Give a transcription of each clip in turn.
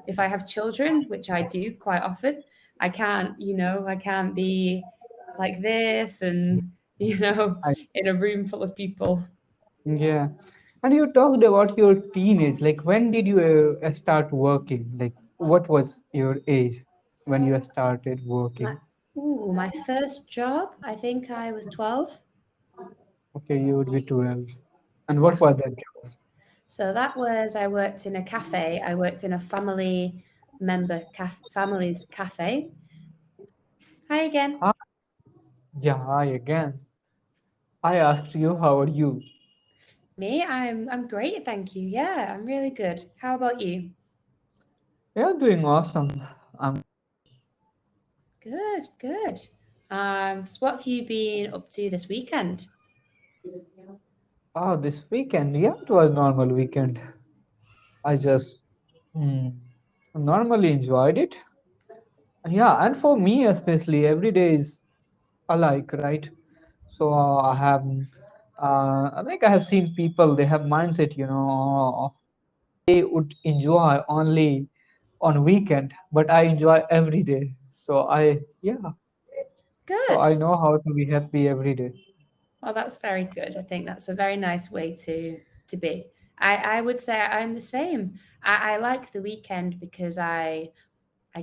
if I have children, which I do quite often, I can't be like this and, I, in a room full of people. yeah. And you talked about your teenage. Like, when did you start working? Like, what was your age when you started My, working? my first job, I think I was 12. Okay, you would be 12. And Yeah. what was that job? So I worked in a cafe. I worked in a family's cafe. Hi again. Ah, yeah, hi again. I asked you, how are you? Me, I'm great, thank you. Yeah, I'm really good. How about you? You're doing awesome. I'm Good, good. So what have you been up to this weekend? this weekend. Yeah, it was normal weekend. I just hmm, normally enjoyed it. Yeah, and for me especially, every day is alike, right? So I have seen people. They have mindset, of they would enjoy only on weekend, but I enjoy every day. So Good. I know how to be happy every day. Well, that's very good. I think that's a very nice way to be. I would say I'm the same. I like the weekend because I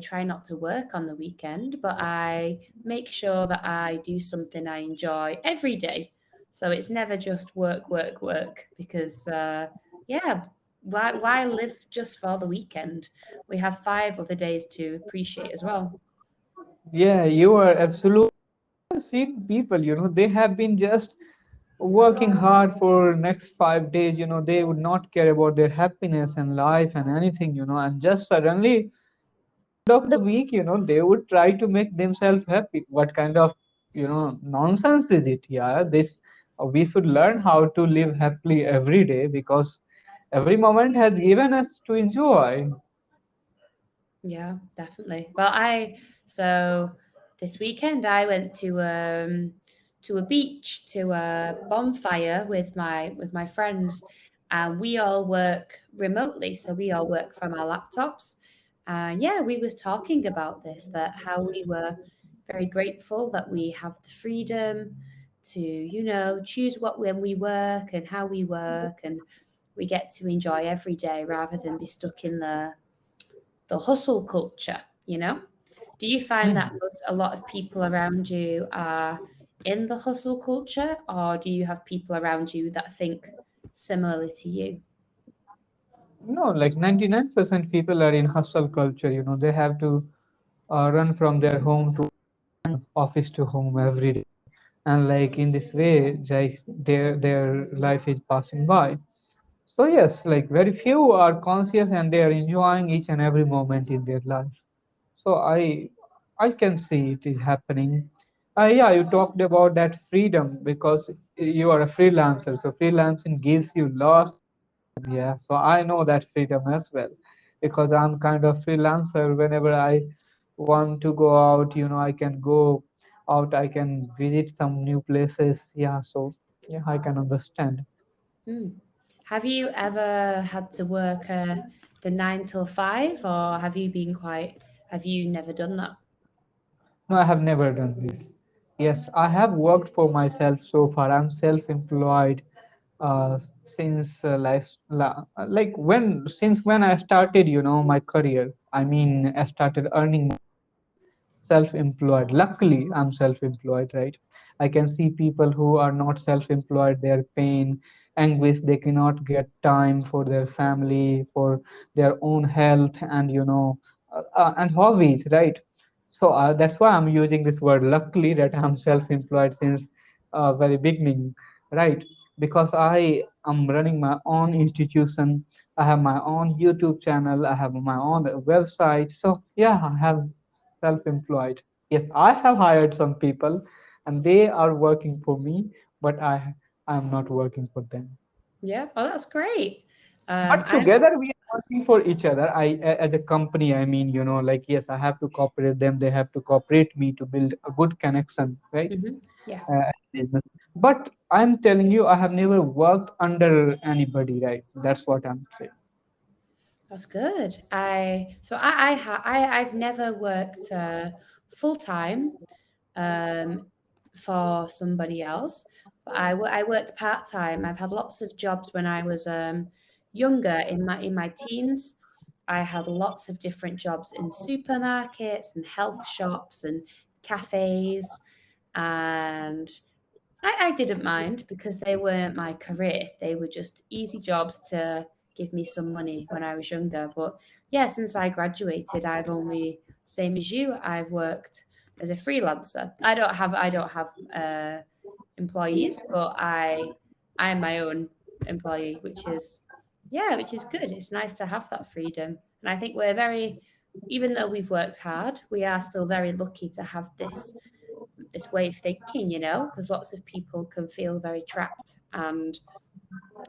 try not to work on the weekend, but I make sure that I do something I enjoy every day. So it's never just work, work, work. Because yeah, why live just for the weekend? We have 5 other days to appreciate as well. Yeah, you are absolutely. I've seen people, they have been just working hard for next 5 days. They would not care about their happiness and life and anything, and just suddenly end of the week, they would try to make themselves happy. What kind of, nonsense is it? Yeah, this we should learn how to live happily every day, because every moment has given us to enjoy. Yeah, definitely. So this weekend I went to a beach, to a bonfire with my friends, and we all work remotely, so we all work from our laptops. And yeah, we was talking about this, that how we were very grateful that we have the freedom to, choose what when we work and how we work, and we get to enjoy every day rather than be stuck in the hustle culture, you know? Do you find that Hmm. a lot of people around you are in the hustle culture, or do you have people around you that think similarly to you? No, like 99% people are in hustle culture. They have to run from their home to office to home every day, and like in this way, like their life is passing by. So yes, like very few are conscious and they are enjoying each and every moment in their life. So I can see it is happening. Yeah, you talked about that freedom because you are a freelancer. So freelancing gives you lots. Yeah, so I know that freedom as well, because I'm kind of freelancer. Whenever I want to go out, I can go out. I can visit some new places. Yeah, so yeah, I can understand. Hmm. Have you ever had to work the 9 till 5, or have you never done that? No, I have never done this. Yes, I have worked for myself so far. I'm self-employed since like when I started, my career. I mean, I started earning self-employed. Luckily, I'm self-employed, right? I can see people who are not self-employed, their pain, anguish, they cannot get time for their family, for their own health, and and hobbies, right? So that's why I'm using this word luckily, that I'm self-employed since very beginning, right? Because I am running my own institution. I have my own YouTube channel. I have my own website. So yeah, I have self-employed. Yes, I have hired some people, and they are working for me, but I am not working for them. Yeah, well, that's great. But I'm together we are working for each other. As a company, I mean, like yes, I have to cooperate them. They have to cooperate me to build a good connection, right? mhm, yeah. Business. But I'm telling you, I have never worked under anybody, right? That's what I'm saying. That's good. I've never worked full time um, for somebody else, but I worked part time. I've had lots of jobs when I was younger in my teens. I had lots of different jobs in supermarkets and health shops and cafes, and I didn't mind because they weren't my career. They were just easy jobs to give me some money when I was younger. But yeah, since I graduated, I've only same as you. I've worked as a freelancer. I don't have employees, but I'm my own employee, which is yeah, which is good. It's nice to have that freedom, and I think we're very, even though we've worked hard, we are still very lucky to have this way of thinking, because lots of people can feel very trapped and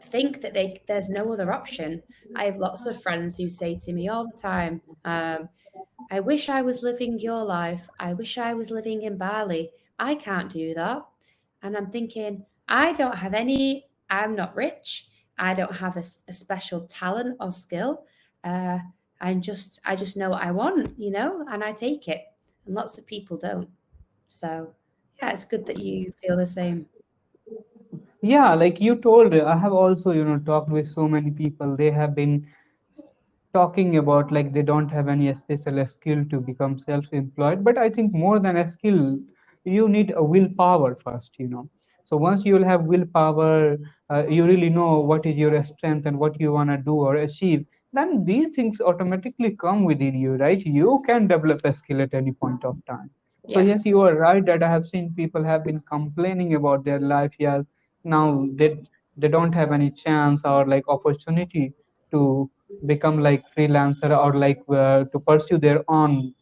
think that there's no other option. I have lots of friends who say to me all the time, I wish I was living your life. I wish I was living in Bali. I can't do that. And I'm thinking, I'm not rich. I don't have a special talent or skill. Uh, I just know what I want, and I take it. And lots of people don't. So, yeah, it's good that you feel the same. Yeah, like you told, I have also, talked with so many people. They have been talking about like they don't have any special skill to become self-employed. But I think more than a skill, you need a willpower first. So once you will have willpower, you really know what is your strength and what you want to do or achieve, then these things automatically come within you, right? You can develop a skill at any point of time. So Yeah. yes, you are right that I have seen people have been complaining about their life. Yeah, now they don't have any chance or like opportunity to become like freelancer or like to pursue their own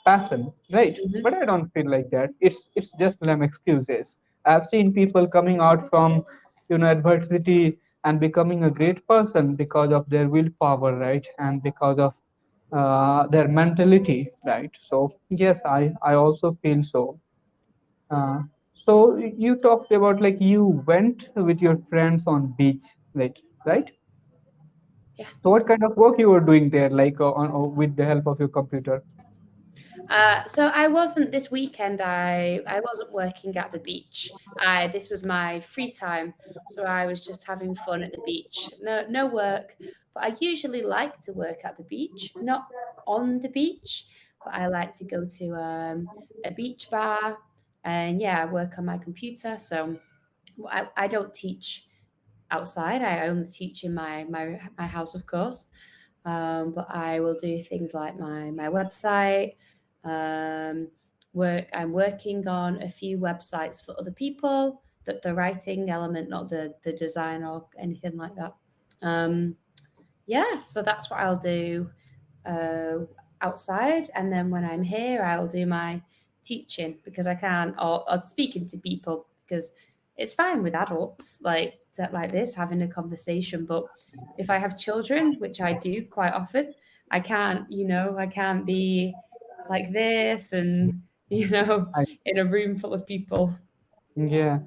passion, right? Hmm. But I don't feel like that. It's just lame excuses. I've seen people coming out from adversity and becoming a great person because of their willpower, right? And because of their mentality, right? So yes, I also feel so. uh, so you talked about like you went with your friends on beach, right? Yeah. So what kind of work you were doing there, like with the help of your computer? So I wasn't this weekend. I wasn't working at the beach. I This was my free time, so I was just having fun at the beach. No work, but I usually like to work at the beach, not on the beach, but I like to go to a beach bar and yeah, work on my computer. So I don't teach outside. I only teach in my house, of course. But I will do things like my website. Um, I'm working on a few websites for other people. That the writing element, not the design or anything like that. Um, yeah, so that's what I'll do uh, outside, and then when I'm here, I'll do my teaching because I can't, or speaking to people because it's fine with adults like this having a conversation, but if I have children, which I do quite often, I can't be like this and I, in a room full of people. yeah.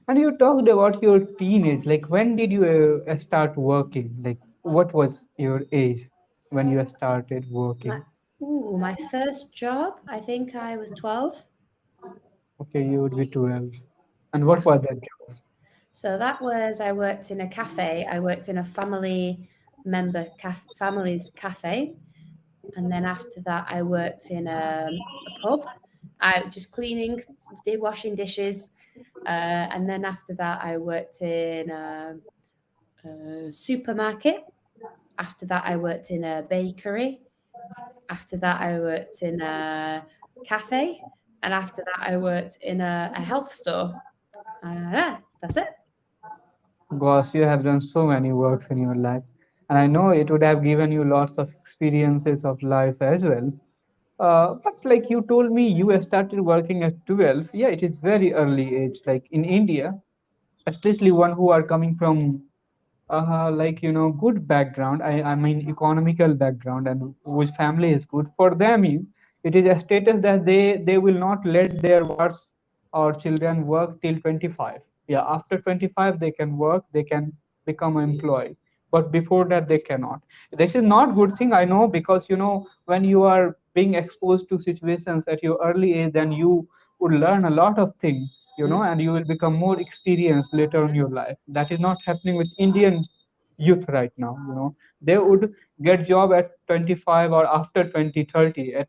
And you talked about your teenage. Like, when did you start working? Like, what was your age when you started My working? my first job, I think I was 12. Okay, you would be 12. And Yeah. what was that job? So that was, I worked in a cafe. I worked in a family's cafe, and then after that, I worked in a pub. I just cleaning, did washing dishes, and then after that, I worked in a supermarket. After that, I worked in a bakery. After that, I worked in a cafe, and after that, I worked in a health store. Yeah, that's it. Gosh, you have done so many works in your life. And I know it would have given you lots of experiences of life as well. But like you told me, you started working at 12. Yeah, it is very early age. Like in India, especially one who are coming from like good background, I mean economical background, and whose family is good for them, it is a status that they will not let their wives or children work till 25. Yeah, after 25 they can work, they can become employed. but before that they cannot. This is not good thing, I know, because when you are being exposed to situations at your early age, then you would learn a lot of things, Mm. and you will become more experienced later in your life. That is not happening with Indian youth right now. They would get job at 25 or after 20, 30. At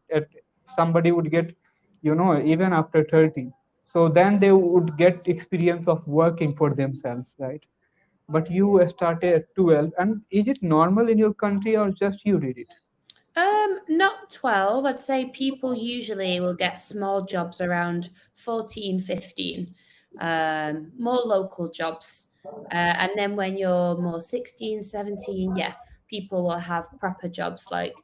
somebody would get even after 30. So then they would get experience of working for themselves, right? But you started at 12, and is it normal in your country or just you did it? Not 12. I'd say people usually will get small jobs around 14, 15, more local jobs. And then when you're more 16, 17, yeah, people will have proper jobs like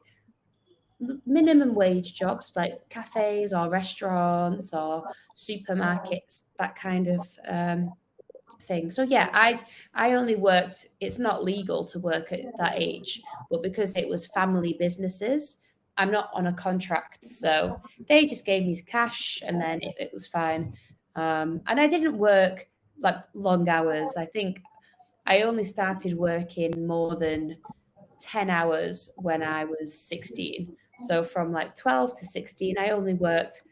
minimum wage jobs like cafes or restaurants or supermarkets, that kind of thing. So yeah, I only worked. It's not legal to work at that age, but because it was family businesses, I'm not on a contract, so they just gave me cash, and then it was fine. And I didn't work like long hours. I think I only started working more than 10 hours when I was 16. So from like 12 to 16, I only worked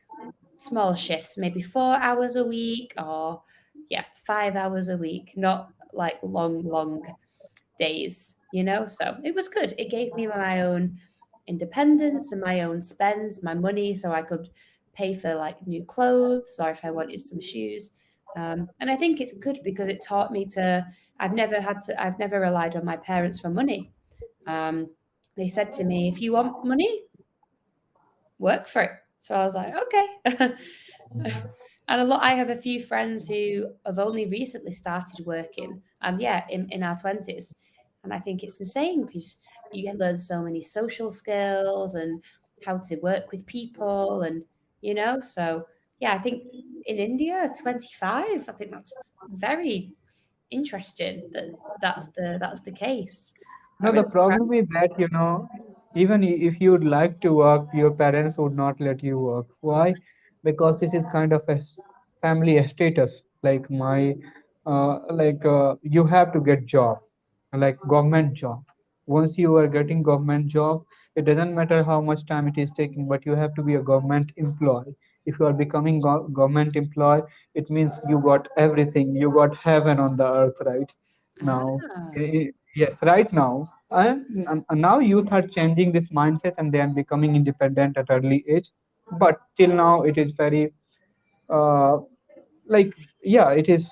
small shifts, maybe 4 hours a week or yeah, 5 hours a week, not like long days. So it was good. It gave me my own independence and my own spends, my money, so I could pay for like new clothes or if I wanted some shoes. And I think it's good because it taught me to, I've never relied on my parents for money. Um, they said to me, if you want money, work for it. So I was like, okay. And I have a few friends who have only recently started working, and yeah, in our 20s. And I think it's insane because you can learn so many social skills and how to work with people, so yeah, I think in India, 25, I think that's very interesting that that's the case. No, That the really problem surprised is that, even if you would like to work, your parents would not let you work. Why? Because this is kind of a family status. Like you have to get job, like government job. Once you are getting government job, it doesn't matter how much time it is taking, but you have to be a government employee. If you are becoming government employee, it means you got everything. You got heaven on the earth, right? me. Now, Ah, yes, right now, and now youth are changing this mindset and they are becoming independent at early age. But till now, it is very uh, like, yeah, it is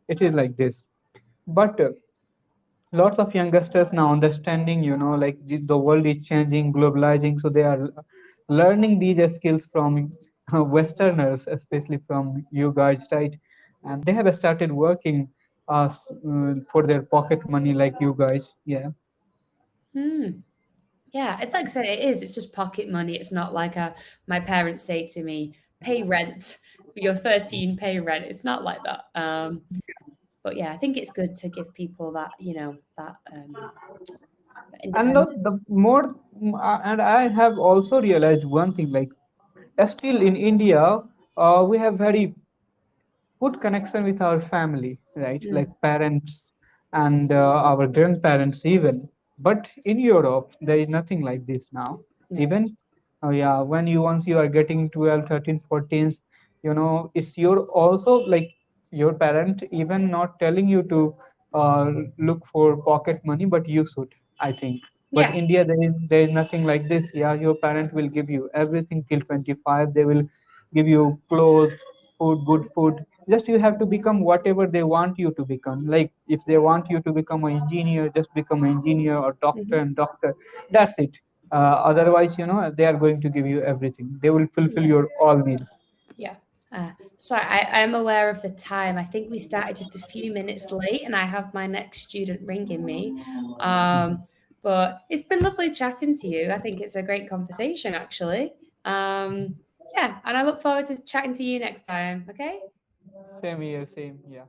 like this. But lots of youngsters now understanding, like the world is changing, globalizing, so they are learning these skills from Westerners, especially from you guys, right? And they have started working for their pocket money, like you guys. Yeah. hmm. Yeah, it's like I said, it is. It's just pocket money. It's not like my parents say to me, pay rent. You're 13, pay rent. It's not like that. But yeah, I think it's good to give people that And the independence. more, and I have also realized one thing, like still in India, we have very good connection with our family, right? Like Mm, parents and our grandparents even. But in Europe, there is nothing like this now. no. Even, yeah, when you once you are getting 12, 13, 14, it's your also like your parent even not telling you to look for pocket money, but you should, I think. But Yeah. India, there is nothing like this. Yeah, your parent will give you everything till 25. They will give you clothes, food, good food. Just you have to become whatever they want you to become. Like if they want you to become an engineer, just become an engineer, or doctor Mhm. and doctor. That's it. Otherwise, they are going to give you everything. They will fulfill Yeah. your all needs. Yeah. Sorry, I'm aware of the time. I think we started just a few minutes late, and I have my next student ringing me. But it's been lovely chatting to you. I think it's a great conversation, actually. Yeah, and I look forward to chatting to you next time. Okay. Same here, same. Yeah.